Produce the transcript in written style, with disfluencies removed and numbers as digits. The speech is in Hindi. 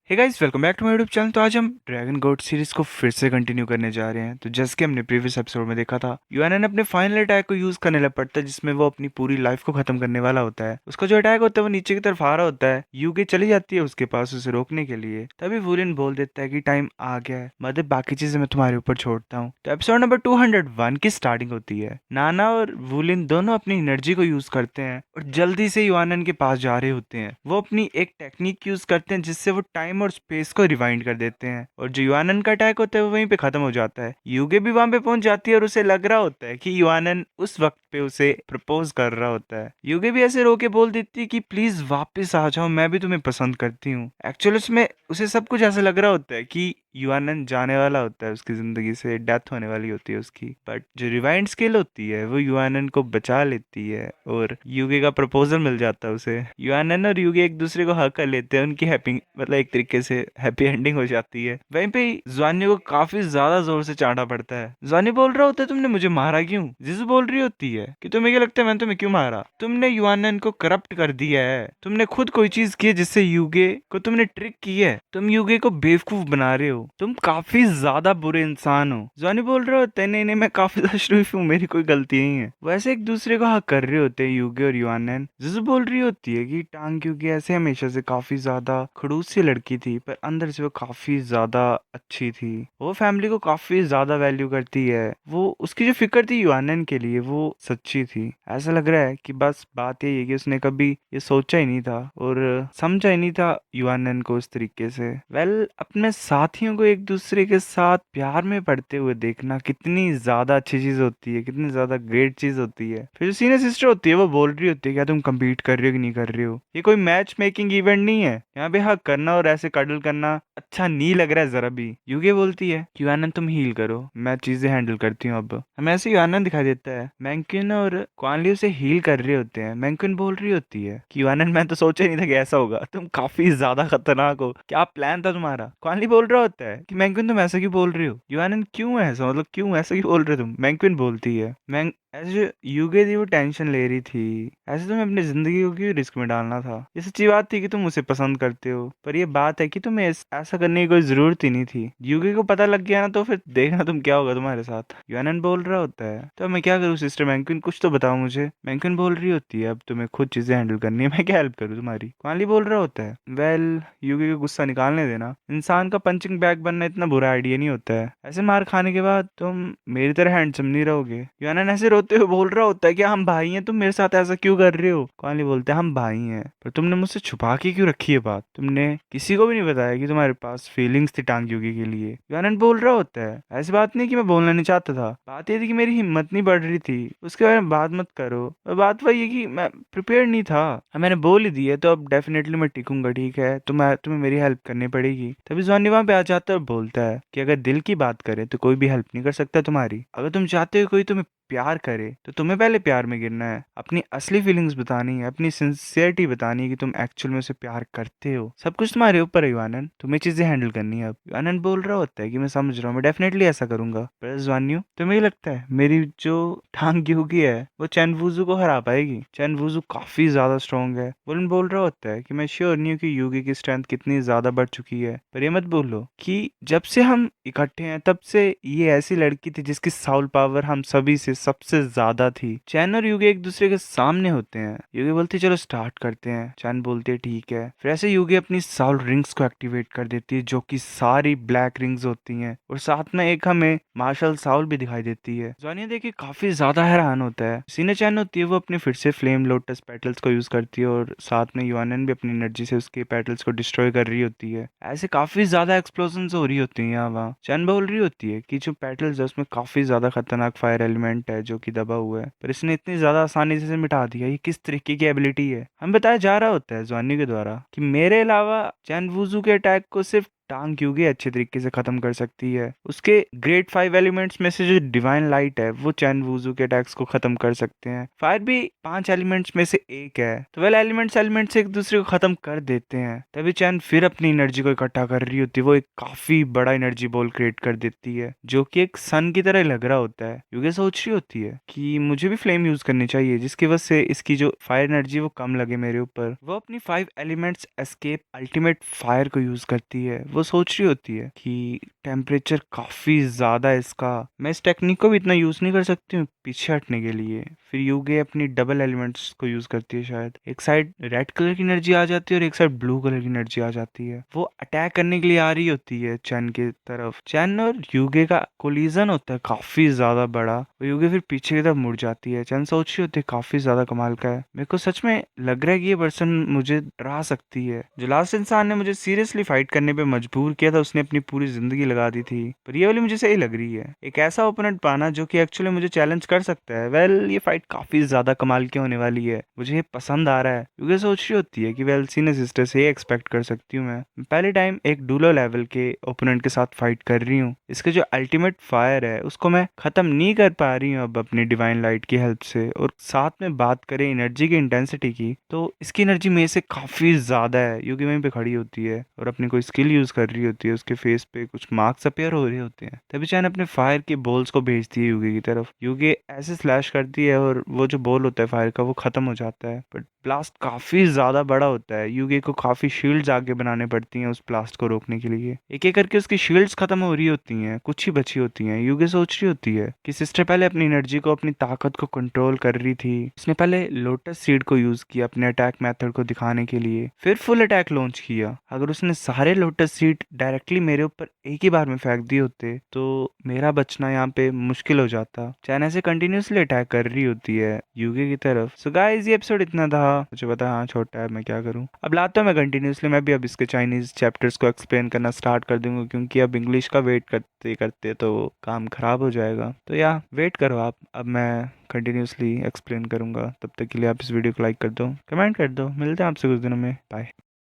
Hey guys, welcome back to my YouTube channel. तो आज हम ड्रैगन गोड सीरीज को फिर से कंटिन्यू करने जा रहे हैं। तो जैसे कि हमने प्रीवियस एपिसोड में देखा था, यूएनएन अपने फाइनल अटैक को यूज करने लग पड़ता है, जिसमें वो अपनी पूरी लाइफ को खत्म करने वाला होता है। उसका जो अटैक होता है वो नीचे की तरफ आ रहा होता है। यूगे चली जाती है उसके पास उसे रोकने के लिए। तभी वुलिन बोल देता है कि टाइम आ गया है, मतलब बाकी चीजें मैं तुम्हारे ऊपर छोड़ता हूँ। तो एपिसोड नंबर 201 की स्टार्टिंग होती है। नाना और वुलिन दोनों अपनी एनर्जी को यूज करते हैं और जल्दी से यूएनएन के पास जा रहे होते हैं। वो अपनी एक टेक्निक यूज करते हैं जिससे वो टाइम और स्पेस को रिवाइंड कर देते हैं, और जो युआनन का अटैक होता है वो वहीं पे खत्म हो जाता है। यूगे भी वहां पे पहुंच जाती है और उसे लग रहा होता है कि युआनन उस वक्त पे उसे प्रपोज कर रहा होता है। यूगे भी ऐसे रोके बोल देती है कि प्लीज वापस आ जाओ, मैं भी तुम्हें पसंद करती हूँ। एक्चुअली उसमें उसे सब कुछ ऐसा लग रहा होता है कि युआनन जाने वाला होता है, उसकी जिंदगी से डेथ होने वाली होती है उसकी। बट जो रिवाइंड स्किल होती है वो युआनन को बचा लेती है और यूगे का प्रपोजल मिल जाता है उसे। युआनन और यूगे एक दूसरे को हक कर लेते हैं, उनकी हैप्पी मतलब एक तरीके से हैप्पी एंडिंग हो जाती है। वहीं पे ज्वान्य को काफी ज्यादा जोर से चांटा पड़ता है। ज्वान्य बोल रहा होता है तुमने मुझे मारा क्यों। जिसु बोल रही होती है कि तुम्हें क्या लगता है मैंने तुम्हें क्यों मारा। तुमने युआनन को करप्ट कर दिया है, तुमने खुद कोई चीज की है जिससे यूगे को तुमने ट्रिक की है, तुम यूगे को बेवकूफ बना रहे हो, तुम काफी ज्यादा बुरे इंसान हो। ज्वान्य बोल रहा होता है नहीं नहीं मैं काफी ज्यादा शरीफ हूँ, मेरी कोई गलती नहीं है। वैसे एक दूसरे को हक कर रहे होते हैं यूगे और युआनन। जिसु बोल रही होती है कि टांग यूगे ऐसे हमेशा से काफी ज्यादा खड़ूस सी लड़की थी, पर अंदर से वो काफी ज्यादा अच्छी थी। वो फैमिली को काफी ज्यादा वैल्यू करती है। वो उसकी जो फिक्र थी युआनन के लिए वो सच्ची थी। ऐसा लग रहा है कि बस बात यही है कि उसने कभी ये सोचा ही नहीं था और समझा ही नहीं था युआनन को उस तरीके से। अपने साथियों को एक दूसरे के साथ प्यार में पड़ते हुए देखना कितनी ज्यादा अच्छी चीज होती है, कितनी ज्यादा ग्रेट चीज होती है। फिर जो सीनियर सिस्टर होती है वो बोल रही होती है क्या तुम कम्पीट कर रहे हो कि नहीं कर रहे हो, ये कोई मैच मेकिंग इवेंट नहीं है, यहाँ पे हक करना और ऐसे कडल करना अच्छा नहीं लग रहा है जरा भी। यूगे बोलती है कि आनंद तुम हील करो, मैं चीजें हैंडल करती हूँ। अब हमें ऐसे ही आनंद दिखाई देता है। मैंक्विन और क्वानली उसे हील कर रहे होते हैं। मैंक्विन बोल रही होती है कि आनंद मैं तो सोचा ही नहीं था कि ऐसा होगा, तुम काफी ज्यादा खतरनाक हो, क्या प्लान था तुम्हारा। क्वानली बोल रहा होता है कि मैंक्विन तुम ऐसा क्यों बोल रही हो, युआनन क्यों है ऐसा, मतलब क्यों ऐसा क्यों बोल रहे हो तुम। मैंक्विन बोलती है मैं ऐसे जो यूगे थी वो टेंशन ले रही थी, ऐसे तुम्हें अपनी जिंदगी को क्यों रिस्क में डालना था। ये सच्ची बात थी कि तुम उसे पसंद करते हो, पर ये बात है कि तुम्हें ऐसा करने की कोई जरूरत ही नहीं थी। यूगे को पता लग गया ना तो फिर देखना तुम क्या होगा तुम्हारे साथ। यूएनएन बोल रहा होता है तो मैं क्या करूँ सिस्टर मैंक्विन, कुछ तो बताओ मुझे। मैंक्विन बोल रही होती है अब तुम्हें खुद चीजें हैंडल करनी है, मैं क्या हेल्प करूँ तुम्हारी। क्वानली बोल रहा होता है यूगे को गुस्सा निकालने देना, इंसान का पंचिंग बैग बनना इतना बुरा आइडिया नहीं होता है, ऐसे मार खाने के बाद तुम मेरी तरह हैंडसम नहीं रहोगे। यूएनएन ऐसे रोते हुए बोल रहा होता है कि हम भाई हैं, तुम मेरे साथ ऐसा क्यों कर रहे हो। क्वानली बोलते हैं हम भाई हैं, पर तुमने मुझसे छुपा के क्यों रखी है बात, तुमने किसी को भी नहीं बताया कि तुम्हारे पास फीलिंग्स थी टांग यूगी के लिए। यूएनएन बोल रहा होता है ऐसी बात नहीं कि मैं बोलना नहीं चाहता था, बात ये थी कि मेरी हिम्मत नहीं बढ़ रही थी, उसके बारे में बात मत करो। और बात वही है कि मैं प्रिपेयर नहीं था, अब मैंने बोल ही दी है तो अब डेफिनेटली मैं टिकूंगा, ठीक है तुम्हें मेरी हेल्प करनी पड़ेगी। तभी जॉनी वहां पे आ जाता है और बोलता है कि अगर दिल की बात करें तो कोई भी हेल्प नहीं कर सकता तुम्हारी। अगर तुम चाहते हो कोई तुम्हें प्यार करे तो तुम्हें पहले प्यार में गिरना है, अपनी असली फीलिंग्स बतानी है, अपनी सिंसियरिटी बतानी है कि तुम एक्चुअल में उसे प्यार करते हो। सब कुछ तुम्हारे ऊपर है युआनन, तुम्हें चीजें हैंडल करनी है। अब युआनन बोल रहा होता है कि मैं समझ रहा हूँ, मैं डेफिनेटली ऐसा करूंगा। पर ज्वान्यू तुम्हें ये लगता है मेरी जो टांग यूगी है वो चैन वुजू को हरा पाएगी। चैन वुजू काफी ज्यादा स्ट्रॉन्ग है। वुलन बोल रहा होता है कि मैं श्योर नहीं हूँ कि यूगी की स्ट्रेंथ कितनी ज्यादा बढ़ चुकी है, पर ये मत बोलो कि जब से हम इकट्ठे हैं तब से ये ऐसी लड़की थी जिसकी साउल पावर हम सभी से सबसे ज्यादा थी। चैन और युगे एक दूसरे के सामने होते हैं। युगे बोलती है चलो स्टार्ट करते हैं। चैन बोलती है ठीक है। फिर ऐसे युगे अपनी साउल रिंग्स को एक्टिवेट कर देती है जो कि सारी ब्लैक रिंग्स होती हैं, और साथ में एक हमें मार्शल साउल भी दिखाई देती है। जॉनी देखिए काफी ज्यादा हैरान होता है। सीने चैन होती है वो अपने फिर से फ्लेम लोटस पेटल्स को यूज करती है, और साथ में युआनन भी अपनी एनर्जी से उसके पेटल्स को डिस्ट्रॉय कर रही होती है। ऐसे काफी ज्यादा एक्सप्लोजन हो रही होती है यहाँ वहाँ। चैन बोल रही होती है कि जो पेटल्स है उसमें काफी ज्यादा खतरनाक फायर एलिमेंट है जो कि दबा हुआ है, पर इसने इतनी ज्यादा आसानी से इसे मिटा दिया, ये किस तरीके की एबिलिटी है। हम बताया जा रहा होता है जॉनी के द्वारा कि मेरे अलावा चैन वुजू के अटैक को सिर्फ टांग यूगे अच्छे तरीके से खत्म कर सकती है। उसके ग्रेट 5 एलिमेंट्स में से जो डिवाइन लाइट है वो चैन वुजू के अटैक्स को खत्म कर सकते हैं। फायर भी 5 एलिमेंट्स में से एक है, तो वेल एलिमेंट्स एक दूसरे को खत्म कर देते हैं। तभी चैन फिर अपनी एनर्जी को इकट्ठा कर रही होती है। वो एक काफी बड़ा एनर्जी बॉल क्रिएट कर देती है जो कि एक सन की तरह लग रहा होता है। युगे सोच रही होती है कि मुझे भी फ्लेम यूज करनी चाहिए, जिसकी वजह से इसकी जो फायर एनर्जी वो कम लगे मेरे ऊपर। वो अपनी 5 एलिमेंट्स एस्केप अल्टीमेट फायर को यूज करती है। वो सोच रही होती है कि टेम्परेचर काफी ज्यादा है इसका, मैं इस टेक्निक को भी इतना यूज नहीं कर सकती हूँ पीछे हटने के लिए। फिर युगे अपनी डबल एलिमेंट्स को यूज करती है। शायद एक साइड रेड कलर की एनर्जी आ जाती है और एक साइड ब्लू कलर की एनर्जी आ जाती है। वो अटैक करने के लिए आ रही होती है चैन की तरफ। चैन और युगे का कोलिजन होता है काफी ज्यादा बड़ा। वो युगे फिर पीछे की तरफ मुड़ जाती है। चैन सोच रही होती है काफी ज्यादा कमाल का है, मेरे को सच में लग रहा है कि ये पर्सन मुझे डरा सकती है। जो लास्ट इंसान ने मुझे सीरियसली फाइट करने पे मजबूर किया था उसने अपनी पूरी जिंदगी लगा दी थी, पर ये वाली मुझे सही लग रही है। एक ऐसा ओपोनेंट पाना जो कि एक्चुअली मुझे चैलेंज कर सकता है। वेल ये फाइट काफी ज्यादा कमाल की होने वाली है, मुझे ये पसंद आ रहा है। युगे सोच रही होती है कि वेल सीने सिस्टर से ये एक्सपेक्ट कर सकती हूँ मैं पहले टाइम एक डूलो लेवल के ओपोनेंट के साथ फाइट कर रही हूँ। इसके जो अल्टीमेट फायर है उसको मैं खत्म नहीं कर पा रही हूँ अब अपनी डिवाइन लाइट की हेल्प से। और साथ में बात करें एनर्जी की इंटेंसिटी की, तो इसकी एनर्जी मेरे से काफी ज्यादा है। युगे वहीं पे खड़ी होती है और अपनी कोई स्किल यूज कर रही होती है। उसके फेस पे कुछ मार्क्स अपीयर हो रहे होते हैं। तभी चैन अपने फायर के बॉल्स को भेजती है युगे की तरफ। युगे ऐसे स्लैश करती है और वो जो बॉल होता है फायर का वो खत्म हो जाता है। बट ब्लास्ट काफी ज्यादा बड़ा होता है। युगे को काफी शील्ड्स आगे बनाने पड़ती हैं उस ब्लास्ट को रोकने के लिए। एक एक करके उसकी शील्ड्स खत्म हो रही होती हैं, कुछ ही बची होती हैं। युगे सोच रही होती है कि सिस्टर पहले अपनी एनर्जी को, अपनी ताकत को कंट्रोल कर रही थी। उसने पहले लोटस सीड को यूज किया अपने अटैक मेथड को दिखाने के लिए, फिर फुल अटैक लॉन्च किया। अगर उसने सारे लोटस सीड डायरेक्टली मेरे ऊपर एक ही बार में फेंक दिए होते तो मेरा बचना यहाँ पे मुश्किल हो जाता। चाइना ऐसे कंटिन्यूसली अटैक कर रही होती है युगे की तरफ। सो गाइस ये एपिसोड इतना था। मुझे पता हाँ छोटा है, मैं क्या करूँ। अब लाता हूँ मैं कंटिन्यूसली, मैं भी अब इसके चाइनीज चैप्टर्स को एक्सप्लेन करना स्टार्ट कर दूंगा, क्योंकि अब इंग्लिश का वेट करते करते तो काम खराब हो जाएगा। तो या वेट करो आप, अब मैं कंटिन्यूसली एक्सप्लेन करूंगा। तब तक के लिए आप इस वीडियो को लाइक कर दो, कमेंट कर दो। मिलते हैं आपसे कुछ दिनों में। बाय।